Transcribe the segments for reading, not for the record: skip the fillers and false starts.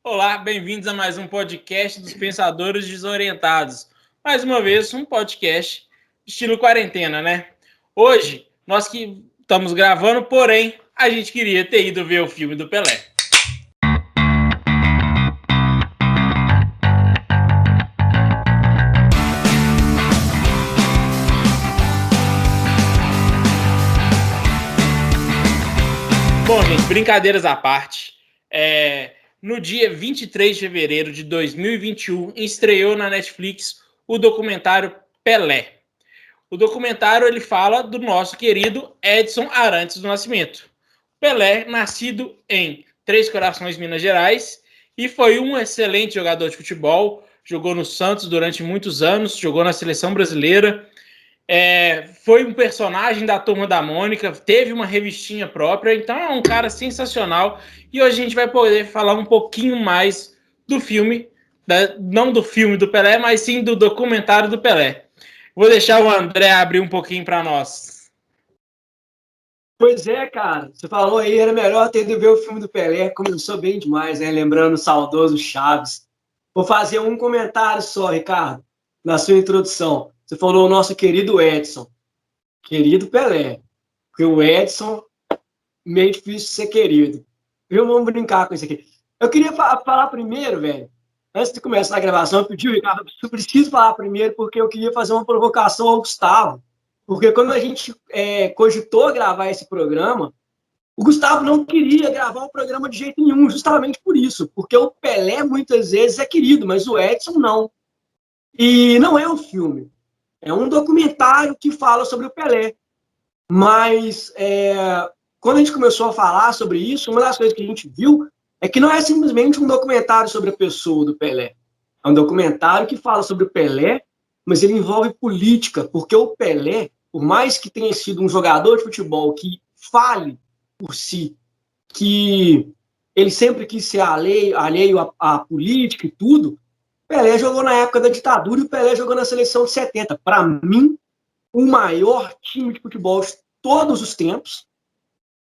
Olá, bem-vindos a mais um podcast dos Pensadores Desorientados. Mais uma vez, um podcast estilo quarentena, né? Hoje, nós que estamos gravando, porém, a gente queria ter ido ver o filme do Pelé. Bom, gente, brincadeiras à parte. No dia 23 de fevereiro de 2021, estreou na Netflix o documentário Pelé. O documentário ele fala do nosso querido Edson Arantes do Nascimento. Pelé, nascido em Três Corações, Minas Gerais, e foi um excelente jogador de futebol, jogou no Santos durante muitos anos, jogou na seleção brasileira, foi um personagem da Turma da Mônica, teve uma revistinha própria, então é um cara sensacional. E hoje a gente vai poder falar um pouquinho mais do filme, não do filme do Pelé, mas sim do documentário do Pelé. Vou deixar o André abrir um pouquinho para nós. Pois é, cara, você falou aí, era melhor ter ido ver o filme do Pelé, começou bem demais, né? Lembrando o saudoso Chaves. Vou fazer um comentário só, Ricardo, na sua introdução. Você falou o nosso querido Edson, querido Pelé, porque o Edson, meio difícil de ser querido. Vamos brincar com isso aqui. Eu queria falar primeiro, velho, antes de começar a gravação, eu pedi, Ricardo, eu preciso falar primeiro, porque eu queria fazer uma provocação ao Gustavo. Porque quando a gente cogitou gravar esse programa, o Gustavo não queria gravar o programa de jeito nenhum, justamente por isso. Porque o Pelé, muitas vezes, é querido, mas o Edson não. E não é um filme. É um documentário que fala sobre o Pelé. Mas quando a gente começou a falar sobre isso, uma das coisas que a gente viu é que não é simplesmente um documentário sobre a pessoa do Pelé. É um documentário que fala sobre o Pelé, mas ele envolve política, porque o Pelé, por mais que tenha sido um jogador de futebol que fale por si, que ele sempre quis ser alheio à política e tudo, Pelé jogou na época da ditadura e o Pelé jogou na seleção de 70. Para mim, o maior time de futebol de todos os tempos.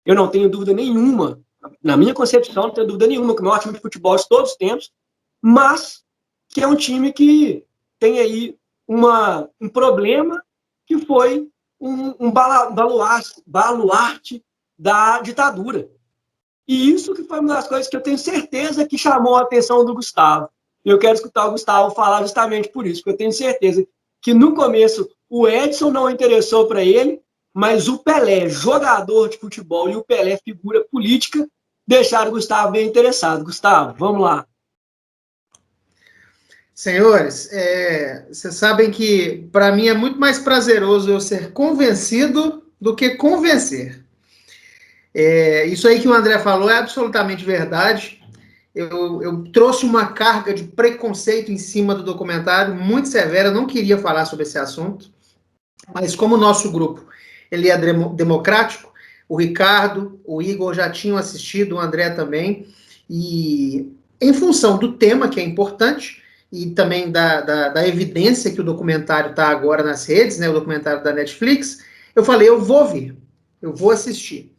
Eu não tenho dúvida nenhuma, na minha concepção, não tenho dúvida nenhuma que o maior time de futebol de todos os tempos, mas que é um time que tem aí um problema que foi um baluarte da ditadura. E isso que foi uma das coisas que eu tenho certeza que chamou a atenção do Gustavo. E eu quero escutar o Gustavo falar justamente por isso, porque eu tenho certeza que no começo o Edson não interessou para ele, mas o Pelé, jogador de futebol, e o Pelé, figura política, deixaram o Gustavo bem interessado. Gustavo, vamos lá. Senhores, vocês sabem que para mim é muito mais prazeroso eu ser convencido do que convencer. Isso aí que o André falou é absolutamente verdade. Eu trouxe uma carga de preconceito em cima do documentário muito severa, eu não queria falar sobre esse assunto, mas como o nosso grupo ele é democrático, o Ricardo, o Igor já tinham assistido, o André também, e em função do tema, que é importante, e também da evidência que o documentário está agora nas redes, né, o documentário da Netflix, eu falei, eu vou ver, eu vou assistir.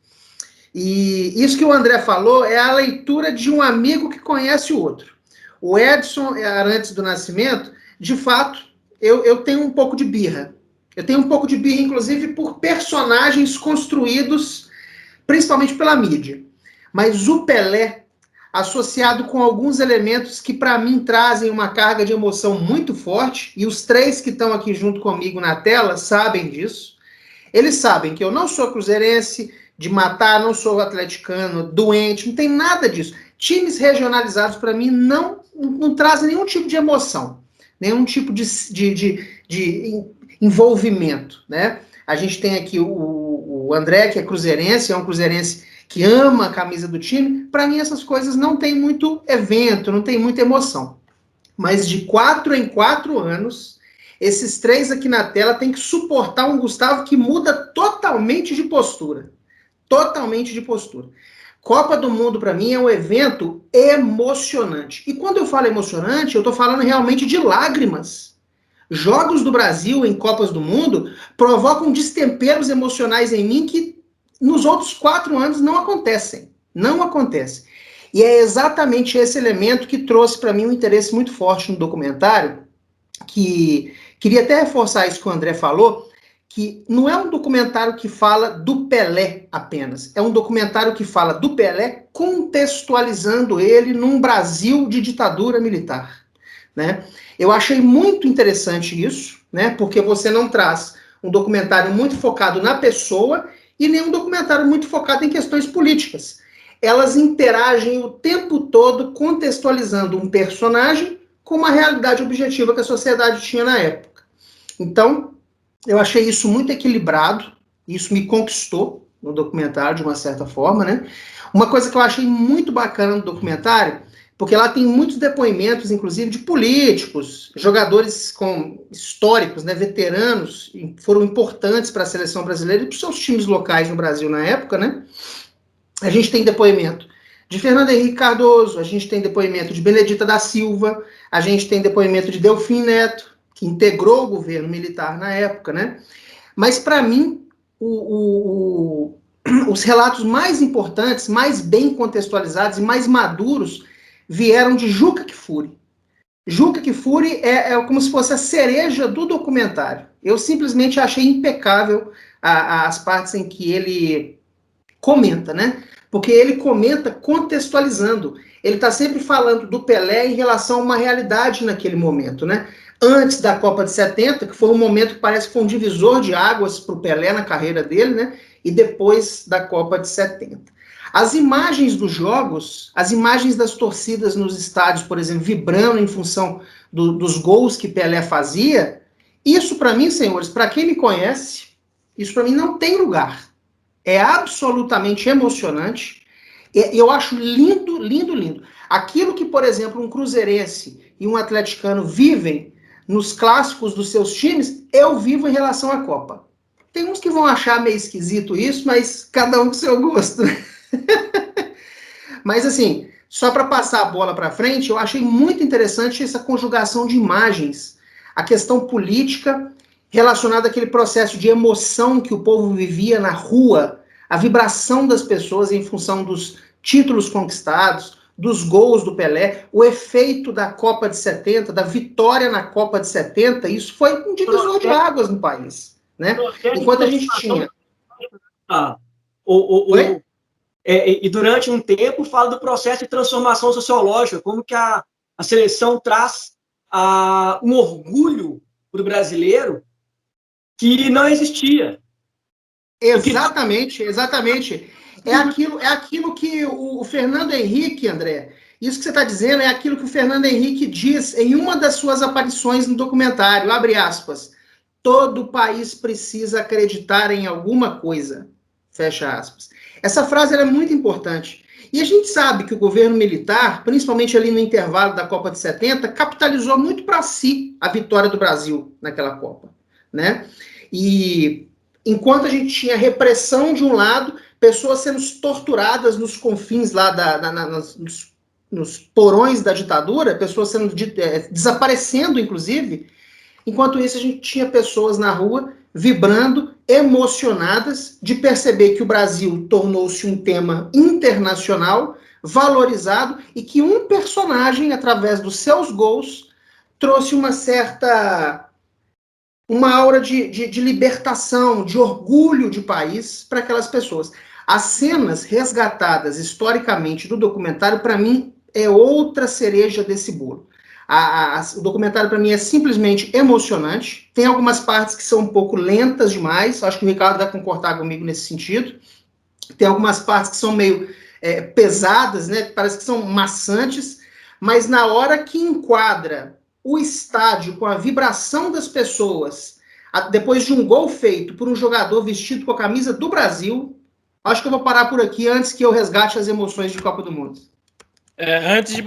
E isso que o André falou é a leitura de um amigo que conhece o outro. O Edson Arantes do Nascimento, de fato, eu tenho um pouco de birra. Eu tenho um pouco de birra, inclusive, por personagens construídos, principalmente pela mídia. Mas o Pelé, associado com alguns elementos que, para mim, trazem uma carga de emoção muito forte, e os três que estão aqui junto comigo na tela sabem disso. Eles sabem que eu não sou cruzeirense, de matar, não sou atleticano, doente, não tem nada disso. Times regionalizados, para mim, não trazem nenhum tipo de emoção, nenhum tipo de envolvimento, né? A gente tem aqui o André, que é cruzeirense, é um cruzeirense que ama a camisa do time. Para mim, essas coisas não tem muito evento, não tem muita emoção. Mas de 4 em 4 anos, esses três aqui na tela têm que suportar um Gustavo que muda totalmente de postura. Totalmente de postura. Copa do Mundo, para mim, é um evento emocionante. E quando eu falo emocionante, eu estou falando realmente de lágrimas. Jogos do Brasil em Copas do Mundo provocam destemperos emocionais em mim que nos outros 4 anos não acontecem. Não acontece. E é exatamente esse elemento que trouxe para mim um interesse muito forte no documentário, que queria até reforçar isso que o André falou, que não é um documentário que fala do Pelé apenas, é um documentário que fala do Pelé contextualizando ele num Brasil de ditadura militar, né? Eu achei muito interessante isso, né? Porque você não traz um documentário muito focado na pessoa e nem um documentário muito focado em questões políticas. Elas interagem o tempo todo contextualizando um personagem com uma realidade objetiva que a sociedade tinha na época. Então, eu achei isso muito equilibrado, isso me conquistou no documentário, de uma certa forma, né? Uma coisa que eu achei muito bacana no documentário, porque lá tem muitos depoimentos, inclusive, de políticos, jogadores históricos, né, veteranos, foram importantes para a seleção brasileira e para os seus times locais no Brasil na época, né? A gente tem depoimento de Fernando Henrique Cardoso, a gente tem depoimento de Benedita da Silva, a gente tem depoimento de Delfim Neto, que integrou o governo militar na época, né? Mas, para mim, os relatos mais importantes, mais bem contextualizados e mais maduros vieram de Juca Kfouri. Juca Kfouri é como se fosse a cereja do documentário. Eu simplesmente achei impecável as partes em que ele comenta, né? Porque ele comenta contextualizando. Ele está sempre falando do Pelé em relação a uma realidade naquele momento, né? Antes da Copa de 70, que foi um momento que parece que foi um divisor de águas para o Pelé na carreira dele, né? E depois da Copa de 70. As imagens dos jogos, as imagens das torcidas nos estádios, por exemplo, vibrando em função dos gols que Pelé fazia, isso para mim, senhores, para quem me conhece, isso para mim não tem lugar. É absolutamente emocionante. Eu acho lindo, lindo, lindo. Aquilo que, por exemplo, um cruzeirense e um atleticano vivem nos clássicos dos seus times, eu vivo em relação à Copa. Tem uns que vão achar meio esquisito isso, mas cada um com seu gosto. Mas, assim, só para passar a bola para frente, eu achei muito interessante essa conjugação de imagens, a questão política relacionada àquele processo de emoção que o povo vivia na rua, a vibração das pessoas em função dos títulos conquistados, dos gols do Pelé, o efeito da Copa de 70, da vitória na Copa de 70, isso foi um divisor de águas no país, né? Enquanto a gente tinha... E durante um tempo fala do processo de transformação sociológica, como que a seleção traz um orgulho para o brasileiro que não existia. Exatamente, exatamente. É aquilo que o Fernando Henrique, André, isso que você está dizendo é aquilo que o Fernando Henrique diz em uma das suas aparições no documentário, abre aspas, todo país precisa acreditar em alguma coisa, fecha aspas. Essa frase é muito importante. E a gente sabe que o governo militar, principalmente ali no intervalo da Copa de 70, capitalizou muito para si a vitória do Brasil naquela Copa, né? E enquanto a gente tinha repressão de um lado, pessoas sendo torturadas nos confins lá, nos porões da ditadura, pessoas sendo desaparecendo, inclusive, enquanto isso a gente tinha pessoas na rua vibrando, emocionadas de perceber que o Brasil tornou-se um tema internacional, valorizado, e que um personagem, através dos seus gols, trouxe uma aura de libertação, de orgulho de país para aquelas pessoas. As cenas resgatadas historicamente do documentário, para mim, é outra cereja desse bolo. O documentário, para mim, é simplesmente emocionante. Tem algumas partes que são um pouco lentas demais, acho que o Ricardo vai concordar comigo nesse sentido. Tem algumas partes que são meio pesadas, né? Parece que são maçantes, mas na hora que enquadra o estádio com a vibração das pessoas, depois de um gol feito por um jogador vestido com a camisa do Brasil, acho que eu vou parar por aqui antes que eu resgate as emoções de Copa do Mundo. Antes de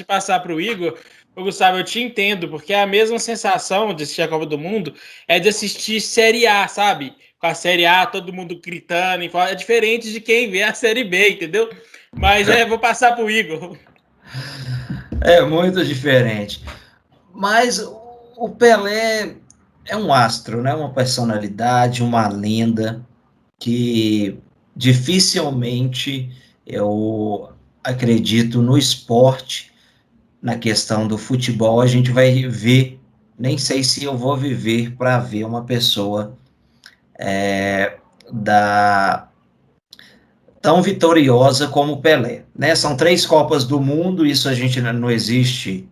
passar para o Igor, Gustavo, eu te entendo, porque a mesma sensação de assistir a Copa do Mundo é de assistir Série A, sabe? Com a Série A, todo mundo gritando, é diferente de quem vê a Série B, entendeu? Mas vou passar para o Igor. É muito diferente. Mas o Pelé é um astro, né? Uma personalidade, uma lenda que dificilmente acredito no esporte, na questão do futebol, a gente vai ver, nem sei se eu vou viver para ver uma pessoa tão vitoriosa como o Pelé, né? São 3 Copas do Mundo, isso a gente não existe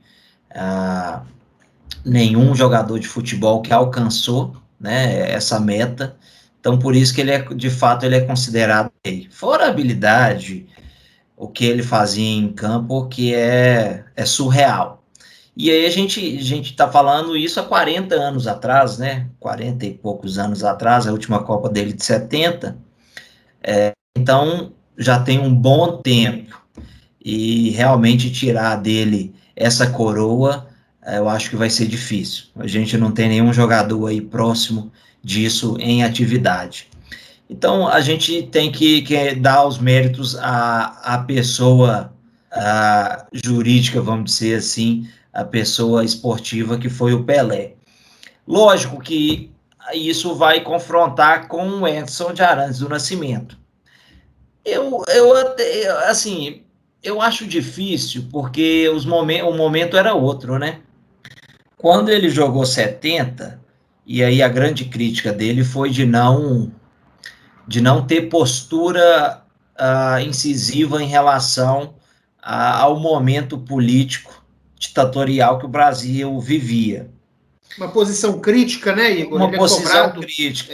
nenhum jogador de futebol que alcançou, né, essa meta. Então, por isso que ele de fato, ele é considerado rei. Fora a habilidade, o que ele fazia em campo, que é surreal. E aí a gente está falando isso há 40 anos atrás, né? 40 e poucos anos atrás, a última Copa dele de 70. Então, já tem um bom tempo. E realmente tirar dele essa coroa, eu acho que vai ser difícil. A gente não tem nenhum jogador aí próximo disso em atividade. Então, a gente tem que dar os méritos à pessoa jurídica, vamos dizer assim, a pessoa esportiva que foi o Pelé. Lógico que isso vai confrontar com o Edson de Arantes do Nascimento. Assim, eu acho difícil, porque o momento era outro, né? Quando ele jogou 70, e aí a grande crítica dele foi de não ter postura incisiva em relação ao momento político ditatorial que o Brasil vivia. Uma posição crítica, né, Igor? Uma posição crítica,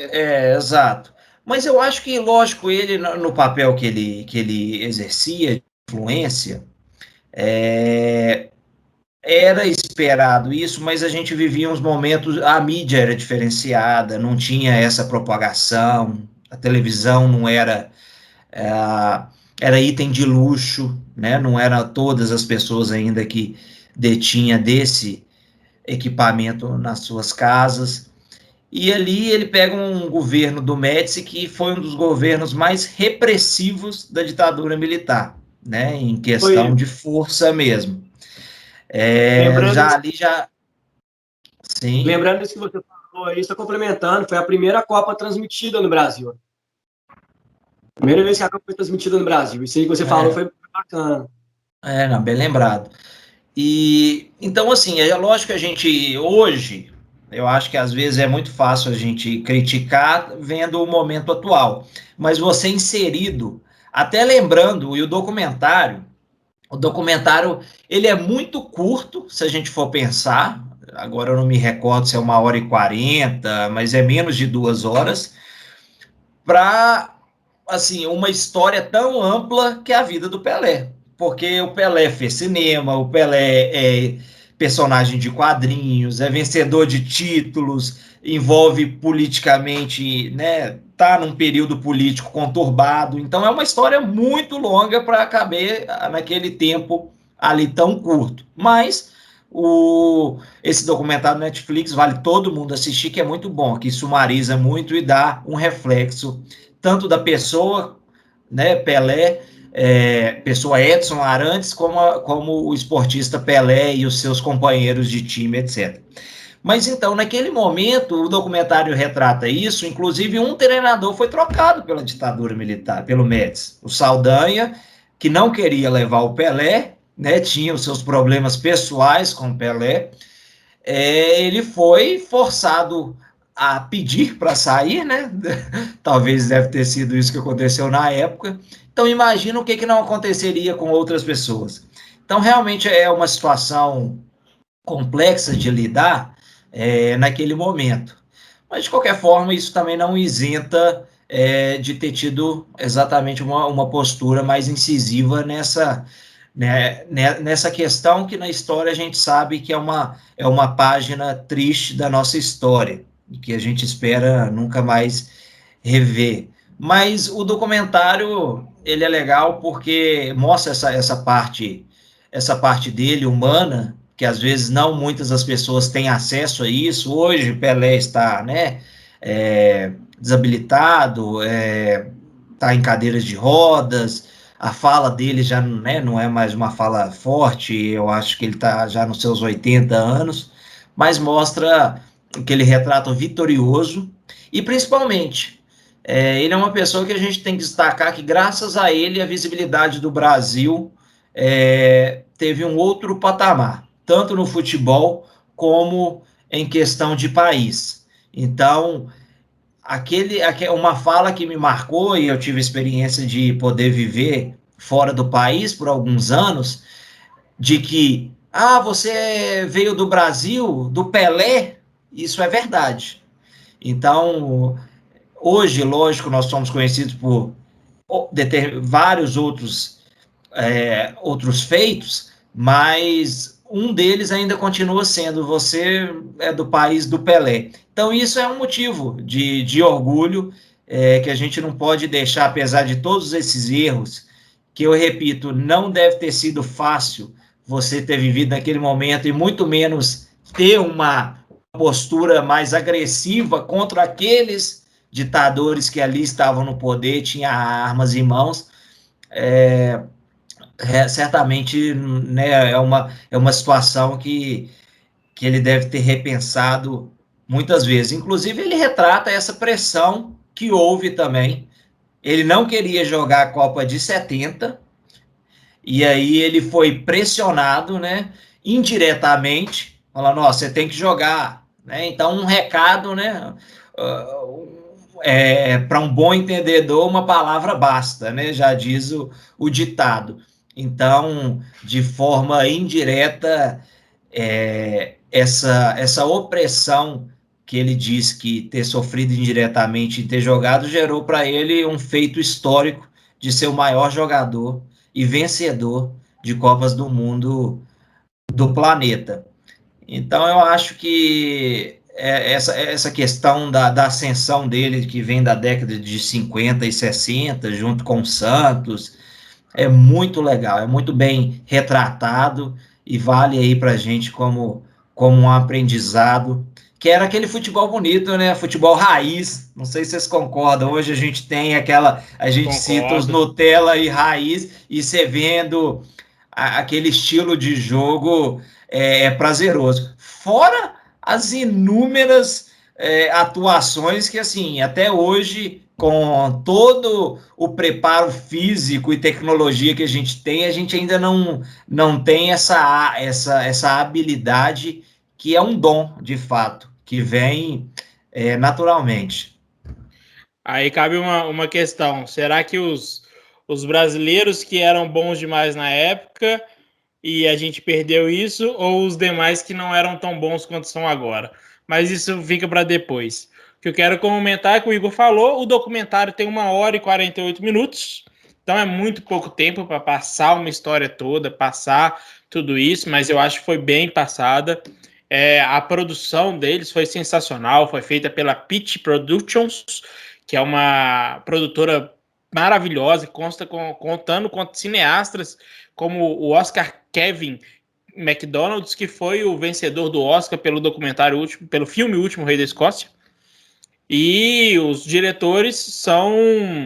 exato. Mas eu acho que, lógico, ele, no papel que ele exercia, de influência, era esperado isso, mas a gente vivia uns momentos, a mídia era diferenciada, não tinha essa propagação, a televisão não era, era item de luxo, né? Não era todas as pessoas ainda que detinha desse equipamento nas suas casas. E ali ele pega um governo do Médici que foi um dos governos mais repressivos da ditadura militar, né? Em questão de força mesmo. Sim. Lembrando isso que você falou aí, só complementando, foi a primeira Copa transmitida no Brasil. Primeira vez que a Copa foi transmitida no Brasil. Isso aí que você falou foi bacana. Não, bem lembrado. E então, assim, é lógico que a gente hoje, eu acho que às vezes é muito fácil a gente criticar vendo o momento atual, mas você inserido, até lembrando, e o documentário, ele é muito curto, se a gente for pensar, agora eu não me recordo se é 1h40, mas é menos de 2 horas, para, assim, uma história tão ampla que é a vida do Pelé. Porque o Pelé fez cinema, o Pelé é personagem de quadrinhos, é vencedor de títulos, envolve politicamente, né? Tá num período político conturbado. Então é uma história muito longa para caber naquele tempo ali tão curto. Mas esse documentário Netflix vale todo mundo assistir, que é muito bom, que sumariza muito e dá um reflexo tanto da pessoa, né, Pelé, pessoa Edson Arantes, como o esportista Pelé e os seus companheiros de time, etc. Mas então, naquele momento, o documentário retrata isso, inclusive um treinador foi trocado pela ditadura militar, pelo Médici, o Saldanha, que não queria levar o Pelé, né, tinha os seus problemas pessoais com o Pelé, ele foi forçado a pedir para sair, né? Talvez deve ter sido isso que aconteceu na época. Então, imagina o que não aconteceria com outras pessoas. Então, realmente é uma situação complexa de lidar naquele momento. Mas, de qualquer forma, isso também não isenta de ter tido exatamente uma postura mais incisiva nessa questão que na história a gente sabe que é uma página triste da nossa história, e que a gente espera nunca mais rever. Mas o documentário, ele é legal porque mostra essa parte dele, humana, que às vezes não muitas das pessoas têm acesso a isso. Hoje Pelé está, né, desabilitado, está em cadeiras de rodas, a fala dele já, né, não é mais uma fala forte, eu acho que ele está já nos seus 80 anos, mas mostra que ele retrata vitorioso, e principalmente, ele é uma pessoa que a gente tem que destacar que graças a ele a visibilidade do Brasil teve um outro patamar, tanto no futebol como em questão de país. Então, uma fala que me marcou, e eu tive a experiência de poder viver fora do país por alguns anos, de que, você veio do Brasil, do Pelé, isso é verdade. Então, hoje, lógico, nós somos conhecidos por vários outros feitos, mas um deles ainda continua sendo: você é do país do Pelé. Então, isso é um motivo de orgulho, que a gente não pode deixar, apesar de todos esses erros, que eu repito, não deve ter sido fácil você ter vivido naquele momento, e muito menos ter uma postura mais agressiva contra aqueles ditadores que ali estavam no poder, tinham armas em mãos. Certamente, né, é uma situação que ele deve ter repensado muitas vezes. Inclusive, ele retrata essa pressão que houve também. Ele não queria jogar a Copa de 70, e aí ele foi pressionado, né, indiretamente, falando: você tem que jogar. Né? Então, um recado, né, para um bom entendedor, uma palavra basta, né? Já diz o ditado. Então, de forma indireta, essa opressão que ele diz que ter sofrido indiretamente e ter jogado gerou para ele um feito histórico de ser o maior jogador e vencedor de Copas do Mundo do planeta. Então, eu acho que essa questão da ascensão dele, que vem da década de 50 e 60, junto com o Santos, é muito legal, é muito bem retratado e vale aí para a gente como um aprendizado, que era aquele futebol bonito, né? Futebol raiz. Não sei se vocês concordam. Hoje a gente tem a gente cita os Nutella e raiz, e você vendo aquele estilo de jogo é prazeroso. Fora as inúmeras atuações que, assim, até hoje, com todo o preparo físico e tecnologia que a gente ainda não tem essa habilidade, que é um dom, de fato, que vem naturalmente. Aí cabe uma questão: será que os brasileiros que eram bons demais na época e a gente perdeu isso, ou os demais que não eram tão bons quanto são agora? Mas isso fica para depois. O que eu quero comentar é que o Igor falou: o documentário tem 1h e 48 minutos, então é muito pouco tempo para passar uma história toda, passar tudo isso, mas eu acho que foi bem passada. A produção deles foi sensacional, foi feita pela Pitch Productions, que é uma produtora maravilhosa, contando com cineastas como o Oscar Kevin McDonald, que foi o vencedor do Oscar pelo documentário último, pelo filme O Último Rei da Escócia. E os diretores são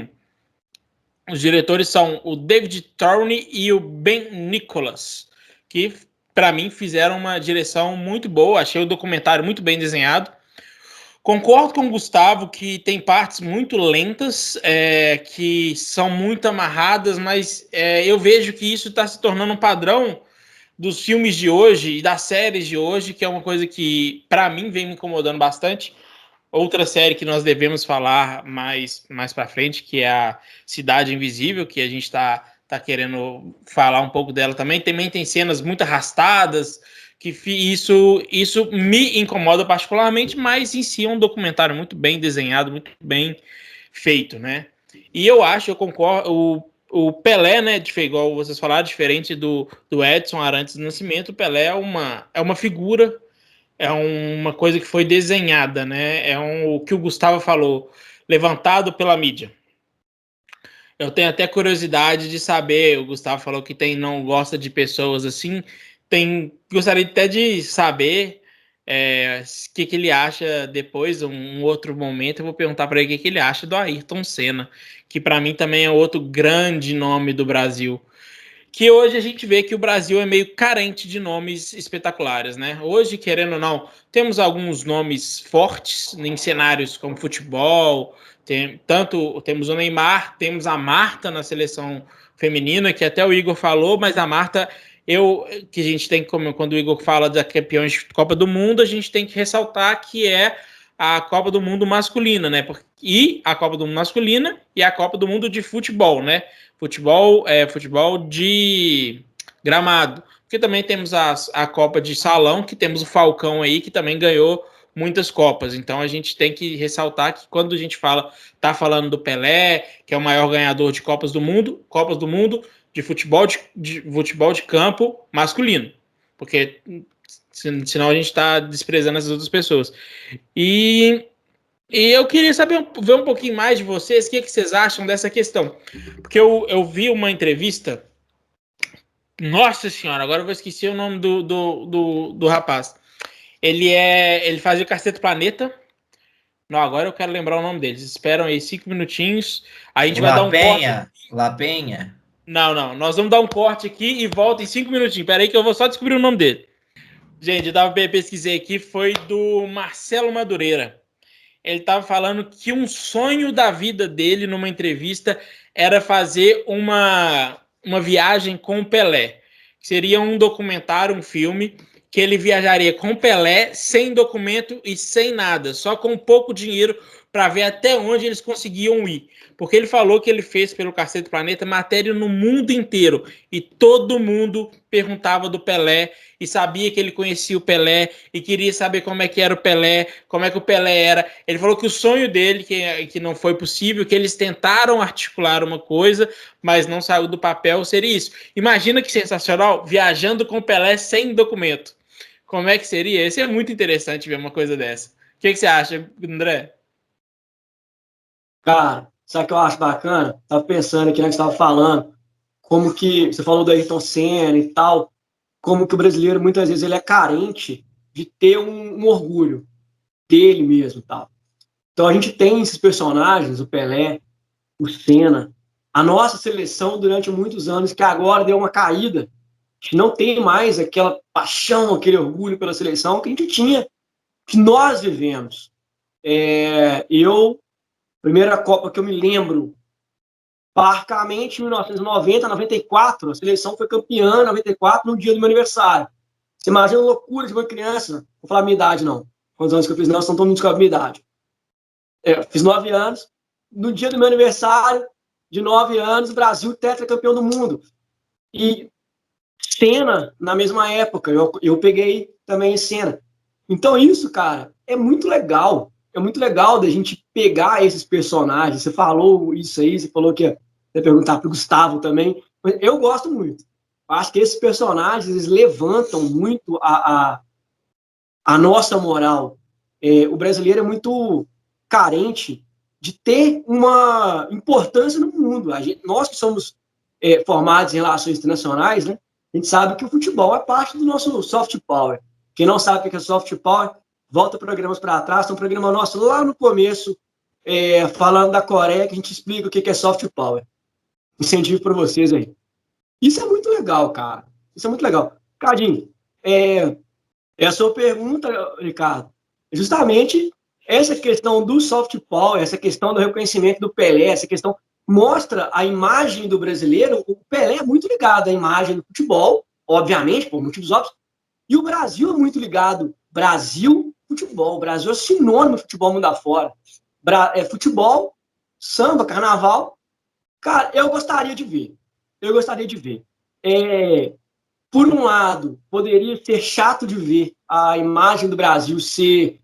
o David Thorne e o Ben Nicholas, que para mim fizeram uma direção muito boa. Achei o documentário muito bem desenhado. Concordo com o Gustavo que tem partes muito lentas, que são muito amarradas, mas eu vejo que isso está se tornando um padrão dos filmes de hoje e das séries de hoje, que é uma coisa que, para mim, vem me incomodando bastante. Outra série que nós devemos falar mais para frente, que é a Cidade Invisível, que a gente está querendo falar um pouco dela também. Também tem cenas muito arrastadas, que isso me incomoda particularmente, mas em si é um documentário muito bem desenhado, muito bem feito, né? E eu concordo, o Pelé, né, igual vocês falaram, diferente do Edson Arantes do Nascimento, o Pelé é uma figura, é uma coisa que foi desenhada, né? O que o Gustavo falou, levantado pela mídia. Eu tenho até curiosidade de saber, o Gustavo falou que não gosta de pessoas assim, gostaria até de saber o que ele acha depois, um outro momento, eu vou perguntar para ele o que ele acha do Ayrton Senna, que para mim também é outro grande nome do Brasil. Que hoje a gente vê que o Brasil é meio carente de nomes espetaculares, né? Hoje, querendo ou não, temos alguns nomes fortes em cenários como futebol, temos o Neymar, temos a Marta na seleção feminina, que até o Igor falou, mas a Marta, que a gente tem que, quando o Igor fala da campeões de Copa do Mundo, a gente tem que ressaltar que é a Copa do Mundo masculina, né? E a Copa do Mundo masculina e a Copa do Mundo de futebol, né? Futebol de gramado. Porque também temos a Copa de salão, que temos o Falcão aí, que também ganhou muitas Copas. Então a gente tem que ressaltar que quando a gente tá falando do Pelé, que é o maior ganhador de Copas do Mundo de futebol de campo masculino. Porque senão a gente está desprezando essas outras pessoas. E eu queria ver um pouquinho mais de vocês, o que vocês acham dessa questão. Porque eu vi uma entrevista. Nossa senhora, agora eu vou esquecer o nome do rapaz. Ele fazia o Cacete Planeta. Não, agora eu quero lembrar o nome deles. Esperam aí 5 minutinhos. A gente vai dar um corte. La Penha? Não. Nós vamos dar um corte aqui e volta em 5 minutinhos. Pera aí que eu vou só descobrir o nome dele. Gente, eu pesquisei aqui. Foi do Marcelo Madureira. Ele estava falando que um sonho da vida dele numa entrevista era fazer uma viagem com o Pelé. Seria um documentário, um filme, que ele viajaria com o Pelé, sem documento e sem nada, só com pouco dinheiro para ver até onde eles conseguiam ir. Porque ele falou que ele fez pelo Cacete Planeta matéria no mundo inteiro e todo mundo perguntava do Pelé e sabia que ele conhecia o Pelé e queria saber como é que era o Pelé, como é que o Pelé era. Ele falou que o sonho dele, que não foi possível, que eles tentaram articular uma coisa, mas não saiu do papel, seria isso. Imagina que sensacional, viajando com o Pelé sem documento. Como é que seria? Esse é muito interessante ver uma coisa dessa. O que você acha, André? Cara, sabe o que eu acho bacana? Tava pensando aqui, né, que você estava falando, como que você falou do Ayrton Senna e tal, como que o brasileiro muitas vezes ele é carente de ter um orgulho dele mesmo e tal. Então a gente tem esses personagens, o Pelé, o Senna, a nossa seleção durante muitos anos que agora deu uma caída, a gente não tem mais aquela paixão, aquele orgulho pela seleção que a gente tinha, que nós vivemos. Primeira Copa que eu me lembro, parcamente, em 1990, 94, a seleção foi campeã, 94, no dia do meu aniversário. Você imagina a loucura de uma criança, vou falar a minha idade, não. Quantos anos que eu fiz? Não, são todo mundo com a minha idade. Fiz 9 anos, no dia do meu aniversário, de 9 anos, o Brasil tetracampeão do mundo. E Senna, na mesma época, eu peguei também Senna. Então isso, cara, é muito legal. É muito legal da gente pegar esses personagens. Você falou isso aí, você falou que ia perguntar para o Gustavo também. Mas eu gosto muito. Acho que esses personagens eles levantam muito a nossa moral. O brasileiro é muito carente de ter uma importância no mundo. Nós que somos formados em relações internacionais, né, a gente sabe que o futebol é parte do nosso soft power. Quem não sabe o que é soft power, volta programas para trás, tem um programa nosso lá no começo, falando da Coreia, que a gente explica o que é soft power. Incentivo para vocês aí. Isso é muito legal, cara. Isso é muito legal. Cadinho, a sua pergunta, Ricardo, é justamente essa questão do soft power, essa questão do reconhecimento do Pelé, essa questão mostra a imagem do brasileiro. O Pelé é muito ligado à imagem do futebol, obviamente, por motivos óbvios, e o Brasil é muito ligado. Brasil, futebol. O Brasil é sinônimo de futebol mundo afora. Futebol, samba, carnaval. Cara, eu gostaria de ver. Por um lado, poderia ser chato de ver a imagem do Brasil ser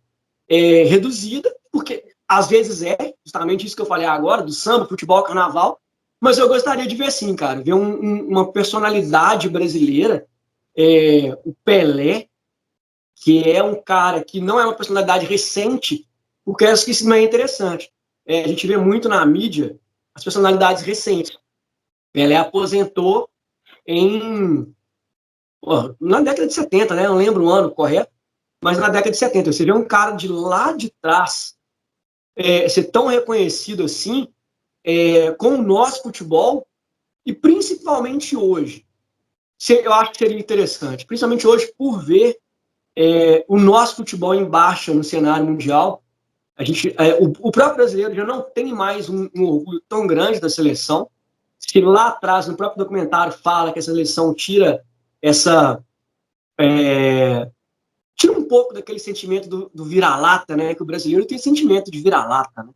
reduzida, porque às vezes justamente isso que eu falei agora, do samba, futebol, carnaval, mas eu gostaria de ver sim, cara, ver uma personalidade brasileira, o Pelé, que é um cara que não é uma personalidade recente, porque eu acho que isso não é interessante. A gente vê muito na mídia as personalidades recentes. Pelé aposentou na década de 70, né? Não lembro o ano correto, mas na década de 70. Você vê um cara de lá de trás ser tão reconhecido assim, com o nosso futebol, e principalmente hoje. Eu acho que seria interessante, principalmente hoje, por ver o nosso futebol em baixa no cenário mundial. O próprio brasileiro já não tem mais um orgulho tão grande da seleção. Se lá atrás, no próprio documentário, fala que essa eleição tira tira um pouco daquele sentimento do vira-lata, né? Que o brasileiro tem sentimento de vira-lata, né?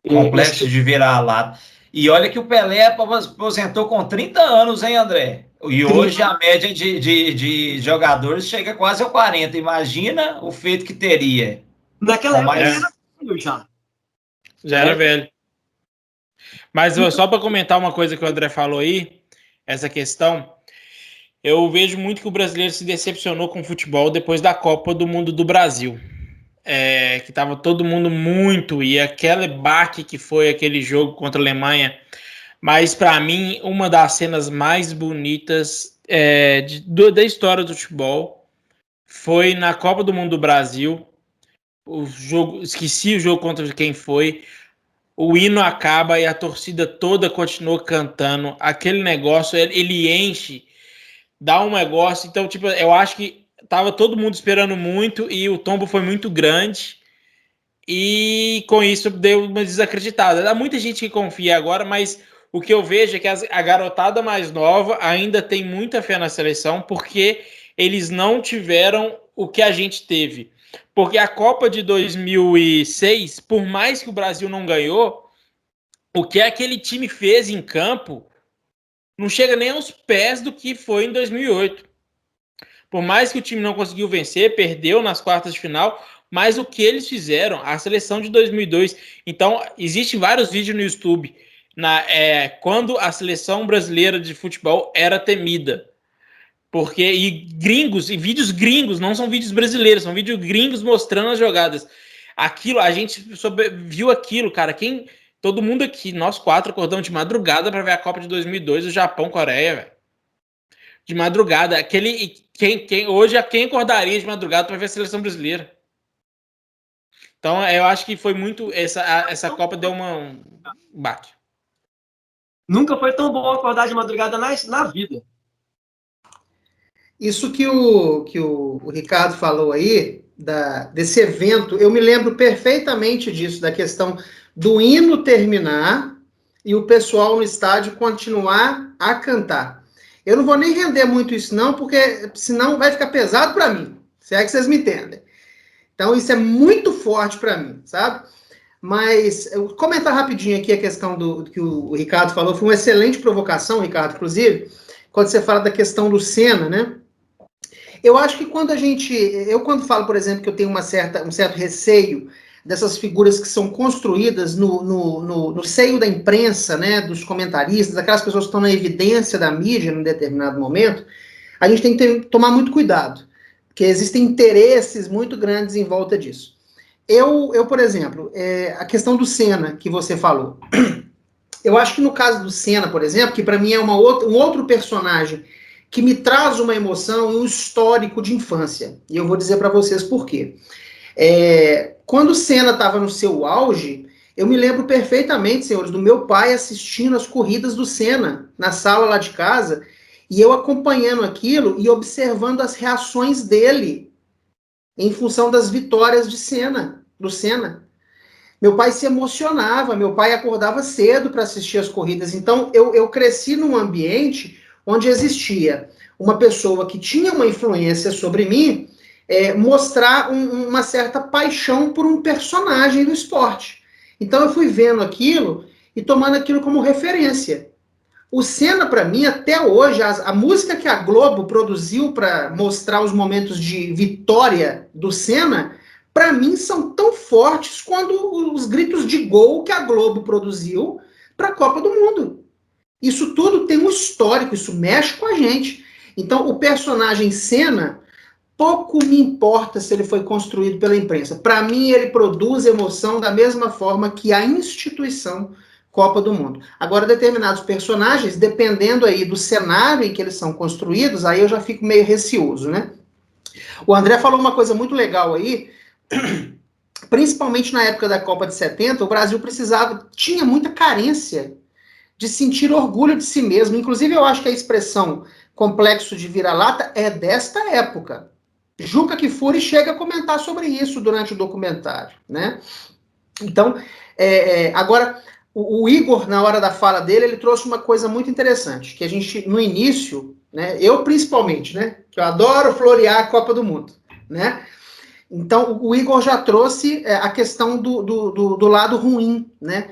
Complexo de virar-lata. E olha que o Pelé aposentou com 30 anos, hein, André? E hoje a média de jogadores chega quase aos 40. Imagina o feito que teria. Naquela época ele era velho já. Já era velho. Mas só para comentar uma coisa que o André falou aí, essa questão, eu vejo muito que o brasileiro se decepcionou com o futebol depois da Copa do Mundo do Brasil. Que estava todo mundo muito, e aquele baque que foi aquele jogo contra a Alemanha. Mas para mim, uma das cenas mais bonitas da história do futebol foi na Copa do Mundo do Brasil. O jogo, esqueci o jogo contra quem foi. O hino acaba e a torcida toda continua cantando. Aquele negócio, ele enche, dá um negócio. Então, tipo, eu acho que tava todo mundo esperando muito e o tombo foi muito grande. E com isso deu uma desacreditada. Há muita gente que confia agora, mas o que eu vejo é que a garotada mais nova ainda tem muita fé na seleção, porque eles não tiveram o que a gente teve. Porque a Copa de 2006, por mais que o Brasil não ganhou, o que aquele time fez em campo não chega nem aos pés do que foi em 2008. Por mais que o time não conseguiu vencer, perdeu nas quartas de final, mas o que eles fizeram, a seleção de 2002. Então, existem vários vídeos no YouTube quando a seleção brasileira de futebol era temida. E gringos, e vídeos gringos, não são vídeos brasileiros, são vídeos gringos mostrando as jogadas. Aquilo, a gente viu aquilo, cara. Todo mundo aqui, nós 4 acordamos de madrugada para ver a Copa de 2002, o Japão-Coreia, velho. De madrugada. Hoje, quem acordaria de madrugada para ver a seleção brasileira? Então, eu acho que foi muito. Essa Copa deu um baque. Nunca foi tão bom acordar de madrugada na vida. Isso que o Ricardo falou aí, desse evento, eu me lembro perfeitamente disso, da questão do hino terminar e o pessoal no estádio continuar a cantar. Eu não vou nem render muito isso não, porque senão vai ficar pesado para mim, se é que vocês me entendem. Então isso é muito forte para mim, sabe? Mas eu vou comentar rapidinho aqui a questão do que o Ricardo falou, foi uma excelente provocação, Ricardo, inclusive, quando você fala da questão do Senna, né? Eu acho que quando falo, por exemplo, que eu tenho um certo receio dessas figuras que são construídas no seio da imprensa, né, dos comentaristas, aquelas pessoas que estão na evidência da mídia num determinado momento, a gente tem que tomar muito cuidado, porque existem interesses muito grandes em volta disso. Eu por exemplo, a questão do Senna, que você falou, eu acho que no caso do Senna, por exemplo, que para mim é um outro personagem que me traz uma emoção e um histórico de infância. E eu vou dizer para vocês por quê. Quando o Senna estava no seu auge, eu me lembro perfeitamente, senhores, do meu pai assistindo as corridas do Senna na sala lá de casa, e eu acompanhando aquilo e observando as reações dele em função das vitórias do Senna. Meu pai se emocionava, meu pai acordava cedo para assistir as corridas. Então, eu cresci num ambiente onde existia uma pessoa que tinha uma influência sobre mim, mostrar uma certa paixão por um personagem do esporte. Então eu fui vendo aquilo e tomando aquilo como referência. O Senna, para mim, até hoje, a música que a Globo produziu para mostrar os momentos de vitória do Senna, para mim, são tão fortes quanto os gritos de gol que a Globo produziu para a Copa do Mundo. Isso tudo tem um histórico, isso mexe com a gente. Então, o personagem Senna, pouco me importa se ele foi construído pela imprensa. Para mim, ele produz emoção da mesma forma que a instituição Copa do Mundo. Agora, determinados personagens, dependendo aí do cenário em que eles são construídos, aí eu já fico meio receoso, né? O André falou uma coisa muito legal aí, principalmente na época da Copa de 70, o Brasil tinha muita carência de sentir orgulho de si mesmo. Inclusive, eu acho que a expressão complexo de vira-lata é desta época. Juca Kfouri chega a comentar sobre isso durante o documentário, né? Então, agora, o Igor, na hora da fala dele, ele trouxe uma coisa muito interessante, que a gente, no início, né, eu principalmente, né, que eu adoro florear a Copa do Mundo, né, então o Igor já trouxe a questão do lado ruim, né,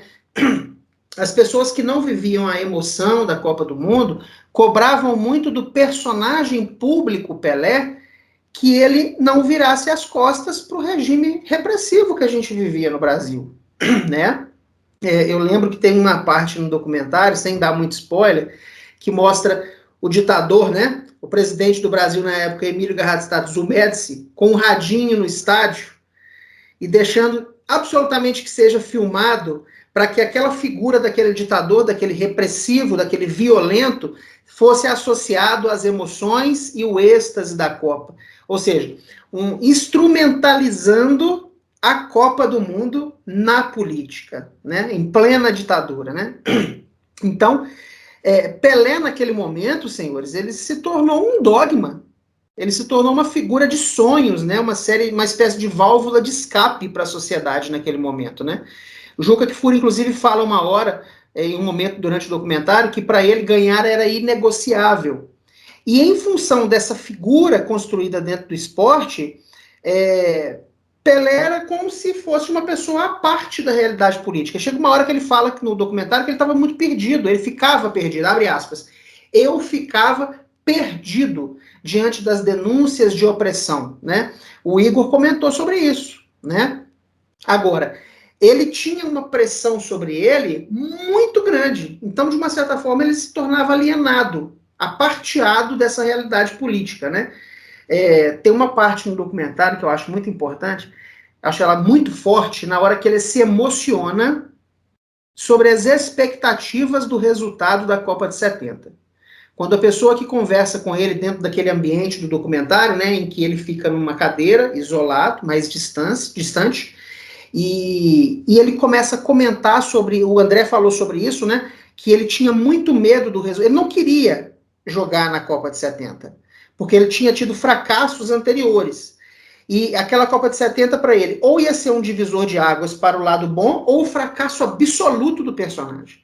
as pessoas que não viviam a emoção da Copa do Mundo cobravam muito do personagem público Pelé, que ele não virasse as costas para o regime repressivo que a gente vivia no Brasil, né? Eu lembro que tem uma parte no documentário, sem dar muito spoiler, que mostra o ditador, né? O presidente do Brasil na época, Emílio Garrastazu Médici, com um radinho no estádio e deixando absolutamente que seja filmado para que aquela figura daquele ditador, daquele repressivo, daquele violento, fosse associado às emoções e o êxtase da Copa. Ou seja, instrumentalizando a Copa do Mundo na política, né? Em plena ditadura, né? Então, Pelé, naquele momento, senhores, ele se tornou um dogma. Ele se tornou uma figura de sonhos, né? Uma espécie de válvula de escape para a sociedade naquele momento, né? O Juca Kfouri, inclusive, fala uma hora, em um momento durante o documentário, que para ele ganhar era inegociável. E em função dessa figura construída dentro do esporte, Pelé era como se fosse uma pessoa à parte da realidade política. Chega uma hora que ele fala no documentário que ele estava muito perdido, ele ficava perdido, abre aspas. Eu ficava perdido diante das denúncias de opressão, né? O Igor comentou sobre isso, né? Agora, ele tinha uma pressão sobre ele muito grande. Então, de uma certa forma, ele se tornava alienado, aparteado dessa realidade política, né? Tem uma parte no documentário que eu acho muito importante, acho ela muito forte, na hora que ele se emociona sobre as expectativas do resultado da Copa de 70. Quando a pessoa que conversa com ele dentro daquele ambiente do documentário, né, em que ele fica numa cadeira, isolado, mais distante, e ele começa a comentar sobre, o André falou sobre isso, né, que ele tinha muito medo do resultado, ele não queria jogar na Copa de 70, porque ele tinha tido fracassos anteriores, e aquela Copa de 70 para ele, ou ia ser um divisor de águas para o lado bom, ou o fracasso absoluto do personagem.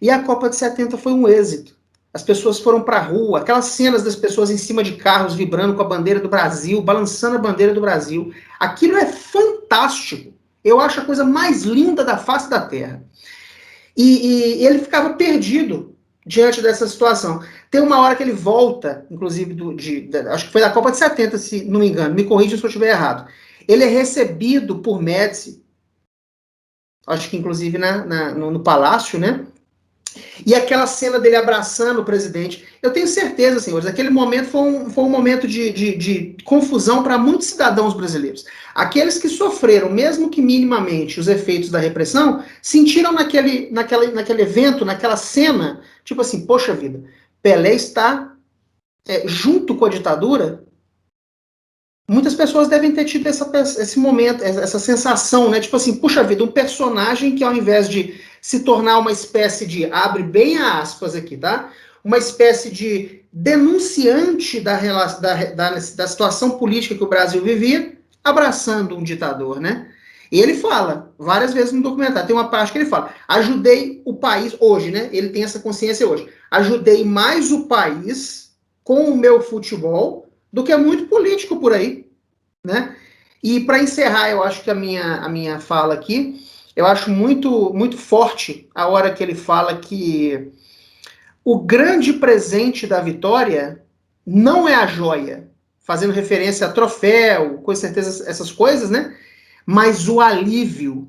E a Copa de 70 foi um êxito. As pessoas foram para a rua, aquelas cenas das pessoas em cima de carros vibrando com a bandeira do Brasil, balançando a bandeira do Brasil. Aquilo é fantástico. Eu acho a coisa mais linda da face da Terra. E ele ficava perdido diante dessa situação. Tem uma hora que ele volta, inclusive, acho que foi da Copa de 70, se não me engano, me corrija se eu estiver errado. Ele é recebido por Médici, acho que inclusive no Palácio, né? E aquela cena dele abraçando o presidente, eu tenho certeza, senhores, aquele momento foi um momento de confusão para muitos cidadãos brasileiros. Aqueles que sofreram, mesmo que minimamente, os efeitos da repressão, sentiram naquele evento, naquela cena, tipo assim, poxa vida, Pelé está junto com a ditadura. Muitas pessoas devem ter tido esse momento, essa sensação, né? Tipo assim, puxa vida, um personagem que ao invés de se tornar uma espécie de, abre bem aspas aqui, tá? Uma espécie de denunciante da situação política que o Brasil vivia, abraçando um ditador, né? E ele fala, várias vezes no documentário, tem uma parte que ele fala, ajudei o país, hoje, né? Ele tem essa consciência hoje, ajudei mais o país com o meu futebol do que muito político por aí, né? E para encerrar, eu acho que a minha fala aqui, eu acho muito, muito forte a hora que ele fala que o grande presente da vitória não é a joia, fazendo referência a troféu, com certeza essas coisas, né? Mas o alívio.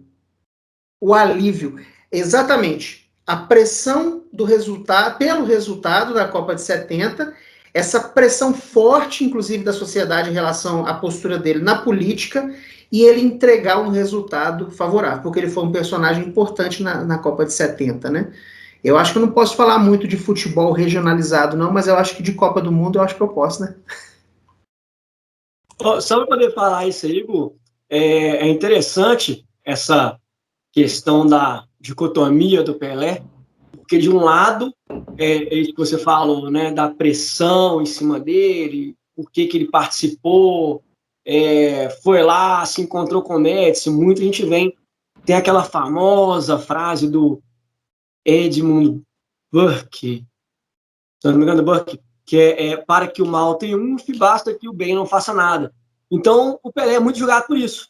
O alívio. Exatamente. A pressão do resultado, pelo resultado da Copa de 70, essa pressão forte, inclusive, da sociedade em relação à postura dele na política, e ele entregar um resultado favorável, porque ele foi um personagem importante na Copa de 70, né? Eu acho que eu não posso falar muito de futebol regionalizado, não, mas eu acho que de Copa do Mundo eu acho que eu posso, né? Só para poder falar isso aí, Igor, é interessante essa questão da dicotomia do Pelé, porque de um lado, isso que você falou, né, da pressão em cima dele, por que ele participou, foi lá, se encontrou com o Médici, muita gente tem aquela famosa frase do Edmund Burke, se não me engano, Burke, que para que o mal triunfe, basta que o bem não faça nada. Então, o Pelé é muito julgado por isso,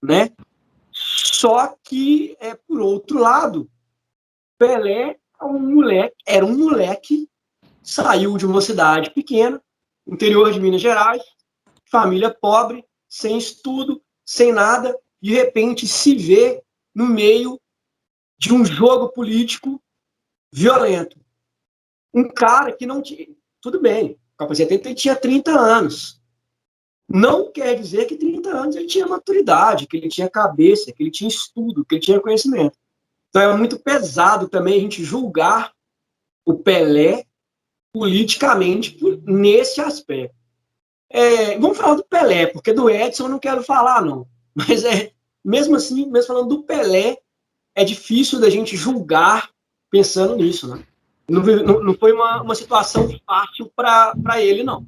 né? Só que, por outro lado, Pelé era um moleque, saiu de uma cidade pequena, interior de Minas Gerais, família pobre, sem estudo, sem nada, de repente se vê no meio de um jogo político violento. Um cara que não tinha... Tudo bem, o capacete ele tinha 30 anos. Não quer dizer que 30 anos ele tinha maturidade, que ele tinha cabeça, que ele tinha estudo, que ele tinha conhecimento. Então é muito pesado também a gente julgar o Pelé politicamente nesse aspecto. Vamos falar do Pelé, porque do Edson eu não quero falar, não. Mas mesmo assim, mesmo falando do Pelé, é difícil da gente julgar pensando nisso, né? Não foi uma situação fácil para ele, não.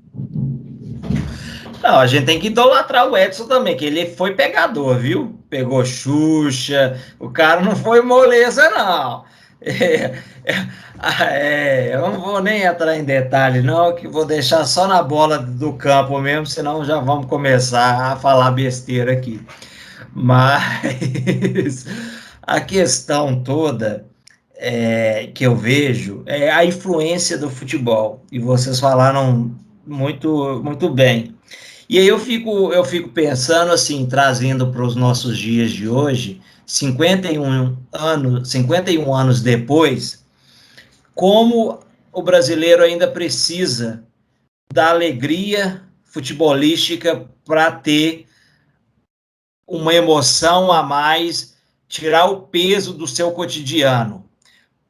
Não, a gente tem que idolatrar o Edson também, que ele foi pegador, viu? Pegou Xuxa, o cara não foi moleza, não. Eu não vou nem entrar em detalhe, não, que vou deixar só na bola do campo mesmo, senão já vamos começar a falar besteira aqui. Mas a questão toda que eu vejo é a influência do futebol, e vocês falaram muito, muito bem. E aí eu fico pensando assim, trazendo para os nossos dias de hoje, 51 anos depois, como o brasileiro ainda precisa da alegria futebolística para ter uma emoção a mais, tirar o peso do seu cotidiano.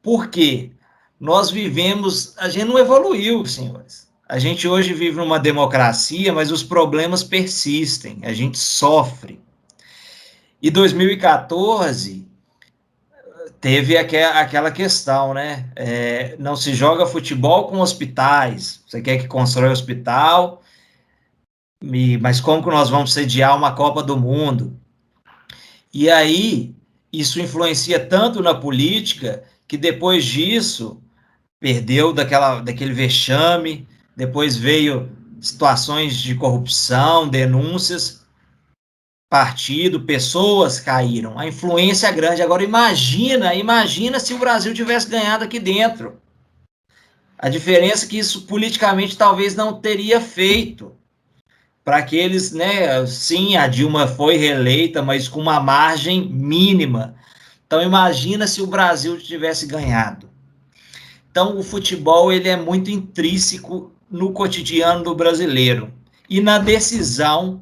Por quê? Nós vivemos, a gente não evoluiu, senhores. A gente hoje vive numa democracia, mas os problemas persistem, a gente sofre. E 2014 teve aquela questão, né? Não se joga futebol com hospitais. Você quer que constrói hospital, mas como que nós vamos sediar uma Copa do Mundo? E aí, isso influencia tanto na política, que depois disso, perdeu daquele vexame, depois veio situações de corrupção, denúncias, partido, pessoas caíram, a influência é grande. Agora imagina se o Brasil tivesse ganhado aqui dentro. A diferença é que isso politicamente talvez não teria feito. Para aqueles, né, sim, a Dilma foi reeleita, mas com uma margem mínima. Então imagina se o Brasil tivesse ganhado. Então, o futebol ele é muito intrínseco no cotidiano do brasileiro e na decisão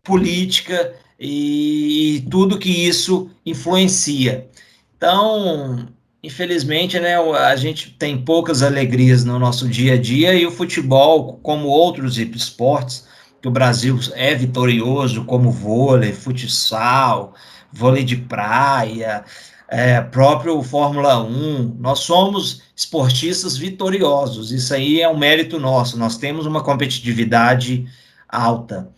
política e tudo que isso influencia. Então, infelizmente, né, a gente tem poucas alegrias no nosso dia a dia e o futebol, como outros esportes, que o Brasil é vitorioso, como vôlei, futsal, vôlei de praia, próprio Fórmula 1, nós somos esportistas vitoriosos, isso aí é um mérito nosso, nós temos uma competitividade alta,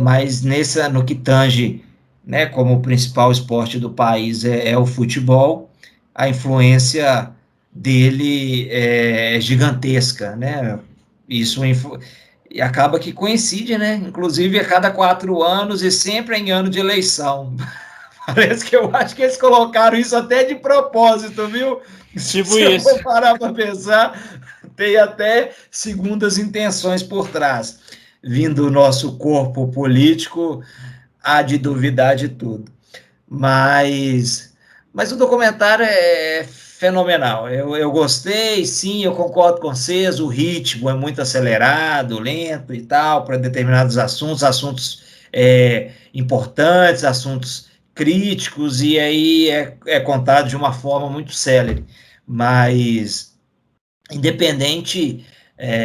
mas no que tange, né, como o principal esporte do país é o futebol, a influência dele é gigantesca, né, isso e acaba que coincide, né, inclusive a cada 4 anos e sempre em ano de eleição. Parece que eu acho que eles colocaram isso até de propósito, viu? Tipo Se isso. eu for parar para pensar, tem até segundas intenções por trás. Vindo do nosso corpo político, há de duvidar de tudo. Mas o documentário é fenomenal. Eu gostei, sim, eu concordo com vocês, o ritmo é muito acelerado, lento e tal, para determinados assuntos importantes, assuntos críticos, e aí é contado de uma forma muito célere. Mas, independente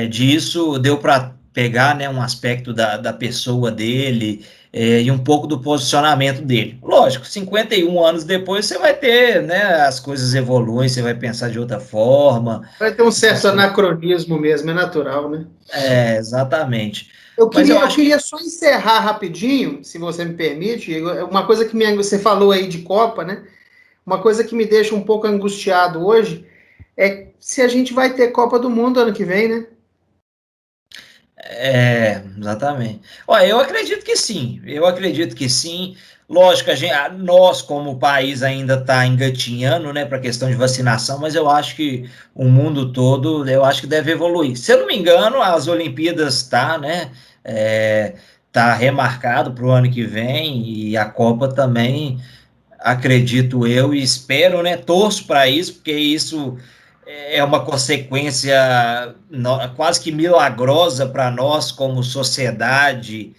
disso, deu para pegar, né, um aspecto da pessoa dele e um pouco do posicionamento dele. Lógico, 51 anos depois você vai ter, né, as coisas evoluem, você vai pensar de outra forma. Vai ter um certo anacronismo mesmo, é natural, né? Exatamente. Eu queria só encerrar rapidinho, se você me permite, uma coisa que você falou aí de Copa, né? uma coisa que me deixa um pouco angustiado hoje é se a gente vai ter Copa do Mundo ano que vem, né? Exatamente. Olha, eu acredito que sim. Eu acredito que sim. Lógico, nós, como país, ainda está engatinhando, né, para a questão de vacinação, mas eu acho que o mundo todo, eu acho que deve evoluir. Se eu não me engano, as Olimpíadas né, tá remarcado para o ano que vem e a Copa também, acredito eu e espero, né, torço para isso, porque isso é uma consequência quase que milagrosa para nós como sociedade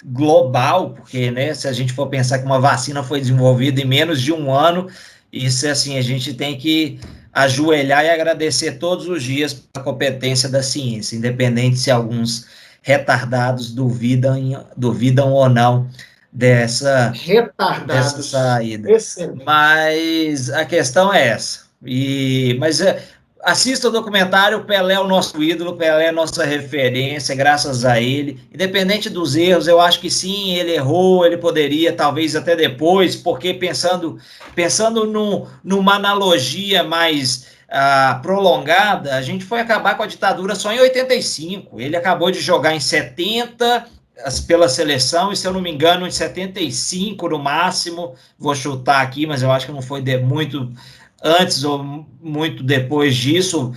global, porque, né, se a gente for pensar que uma vacina foi desenvolvida em menos de um ano, isso assim, a gente tem que ajoelhar e agradecer todos os dias pela competência da ciência, independente se alguns retardados duvidam ou não dessa saída. Excelente. Mas a questão é essa. Assista o documentário, Pelé é o nosso ídolo, Pelé é a nossa referência, graças a ele. Independente dos erros, eu acho que sim, ele errou, ele poderia, talvez até depois, porque pensando numa analogia mais prolongada, a gente foi acabar com a ditadura só em 85. Ele acabou de jogar em 70 pela seleção, e se eu não me engano, em 75 no máximo, vou chutar aqui, mas eu acho que não foi muito antes ou muito depois disso,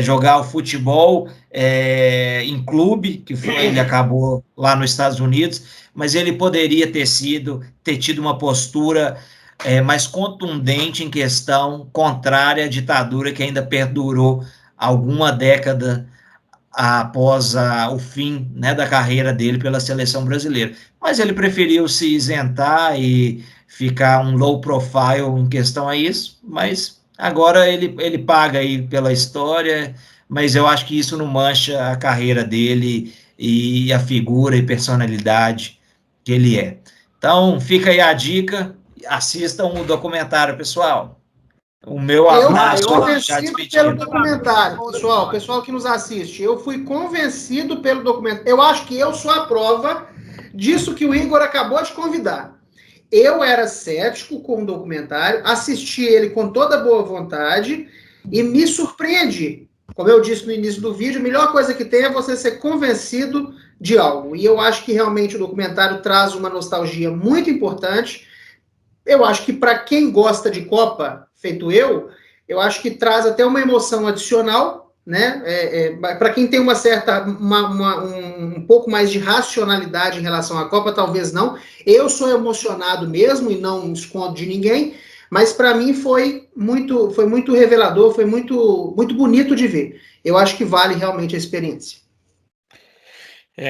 jogar o futebol em clube, que foi, ele acabou lá nos Estados Unidos, mas ele poderia ter tido uma postura mais contundente em questão contrária à ditadura que ainda perdurou alguma década após o fim, né, da carreira dele pela seleção brasileira. Mas ele preferiu se isentar e ficar um low profile em questão a isso, mas agora ele paga aí pela história, mas eu acho que isso não mancha a carreira dele e a figura e personalidade que ele é. Então, fica aí a dica, assistam o documentário, pessoal. O meu abraço. Eu fui convencido pelo documentário, pessoal que nos assiste. Eu fui convencido pelo documentário. Eu acho que eu sou a prova disso que o Igor acabou de convidar. Eu era cético com o documentário, assisti ele com toda boa vontade e me surpreendi. Como eu disse no início do vídeo, a melhor coisa que tem é você ser convencido de algo. E eu acho que realmente o documentário traz uma nostalgia muito importante. Eu acho que para quem gosta de Copa, feito eu acho que traz até uma emoção adicional, né? Para quem tem um pouco mais de racionalidade em relação à Copa, talvez não. Eu sou emocionado mesmo e não escondo de ninguém, mas para mim foi muito revelador, foi muito bonito de ver. Eu acho que vale realmente a experiência.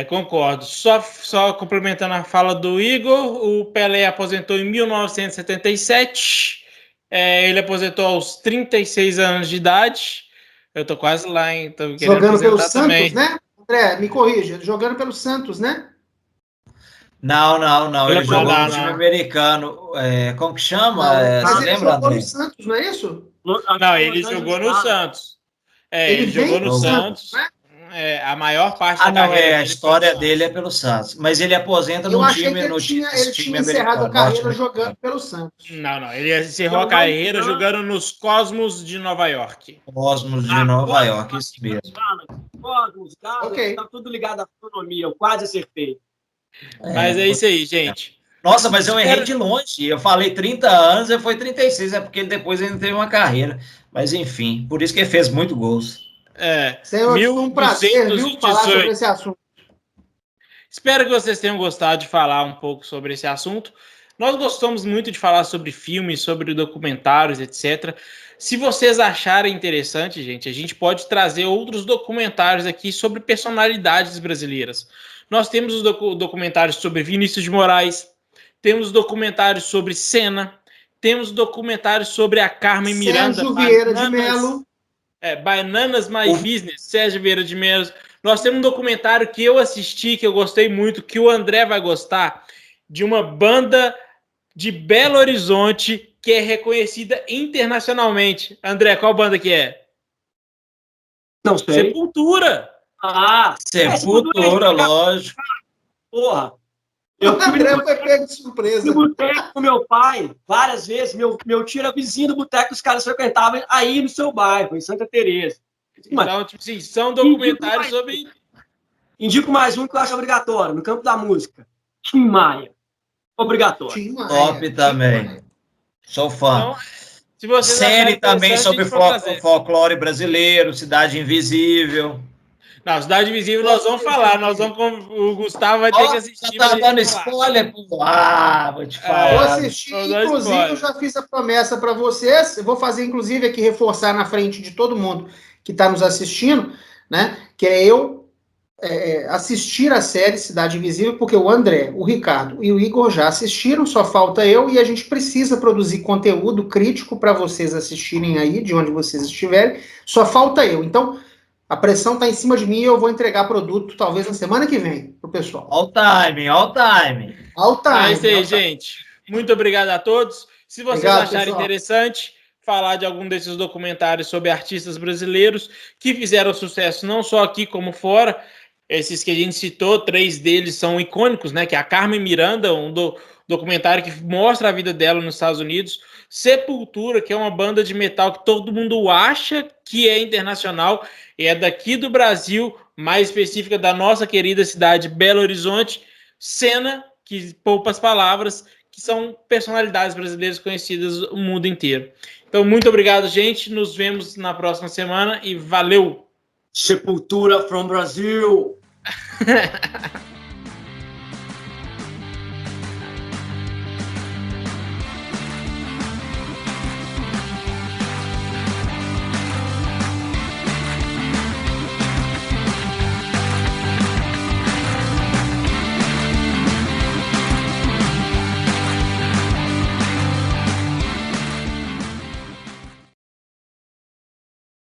Concordo. Só complementando a fala do Igor, o Pelé aposentou em 1977. Ele aposentou aos 36 anos de idade. Eu tô quase lá, hein? Tô querendo jogando pelo também. Santos, né? André, me corrija. Jogando pelo Santos, né? Não. Ele jogou no time americano. Como que chama? Mas ele lembra, jogou André? no Santos, não é isso? Não, ele jogou no Santos. Ele jogou no Santos. Né? A maior parte da carreira a história dele é pelo Santos. Mas ele aposenta no time ele tinha encerrado a carreira jogando pelo Santos. Não. Ele encerrou a carreira jogando nos Cosmos de Nova York. Cosmos de Nova York, isso mesmo. Cosmos, Galaxy, tá tudo ligado à astronomia, eu quase acertei. Mas é isso aí, gente. Nossa, mas eu errei de longe. Eu falei 30 anos, e foi 36, porque ele depois ainda teve uma carreira. Mas enfim, por isso que ele fez muito gols. Senhor, foi um prazer, viu, falar sobre esse assunto. Espero que vocês tenham gostado de falar um pouco sobre esse assunto. Nós gostamos muito de falar sobre filmes, sobre documentários, etc. Se vocês acharem interessante, gente, a gente pode trazer outros documentários aqui sobre personalidades brasileiras. Nós temos os documentários sobre Vinícius de Moraes, temos documentários sobre Senna, temos documentários sobre a Carmen Miranda. Sérgio Vieira de Mello. Bananas My Business, Sérgio Vieira de Mello. Nós temos um documentário que eu assisti, que eu gostei muito, que o André vai gostar, de uma banda de Belo Horizonte que é reconhecida internacionalmente. André, qual banda que é? Não sei. Sepultura. Sepultura, lógico. Porra. Eu O fui André no foi pego de surpresa. boteco com meu pai, várias vezes. Meu tio era vizinho do boteco que os caras frequentavam aí no seu bairro, em Santa Teresa. Então, tipo assim, são documentários sobre... Indico mais um que eu acho obrigatório, no campo da música. Tim Maia. Obrigatório. Tim Maia. Top também. Tim Maia. Sou fã. Então, se vocês acharem Série também interessante, sobre a gente vai trazer. folclore brasileiro, Cidade Invisível. Não, Cidade Invisível nós vamos falar. O Gustavo vai ter que assistir. Já tá pra dando gente falar. spoiler, pô. Vou te falar. Vou assistir, Vou dar inclusive, spoiler. eu já fiz a promessa para vocês. Eu vou fazer, inclusive, aqui reforçar na frente de todo mundo que está nos assistindo, né? Que é eu assistir a série Cidade Invisível, porque o André, o Ricardo e o Igor já assistiram, só falta eu, e a gente precisa produzir conteúdo crítico para vocês assistirem aí, de onde vocês estiverem. Só falta eu. Então, a pressão está em cima de mim e eu vou entregar produto talvez na semana que vem pro pessoal. All time. É isso aí, gente. Muito obrigado a todos. Se vocês Obrigado, acharem pessoal. interessante falar de algum desses documentários sobre artistas brasileiros que fizeram sucesso não só aqui como fora, esses que a gente citou, 3 deles são icônicos, né? Que é a Carmen Miranda, um documentário que mostra a vida dela nos Estados Unidos. Sepultura, que é uma banda de metal que todo mundo acha que é internacional, e é daqui do Brasil, mais específica da nossa querida cidade Belo Horizonte. Senna, que poupa as palavras, que são personalidades brasileiras conhecidas no mundo inteiro. Então, muito obrigado, gente. Nos vemos na próxima semana e valeu! Sepultura from Brasil.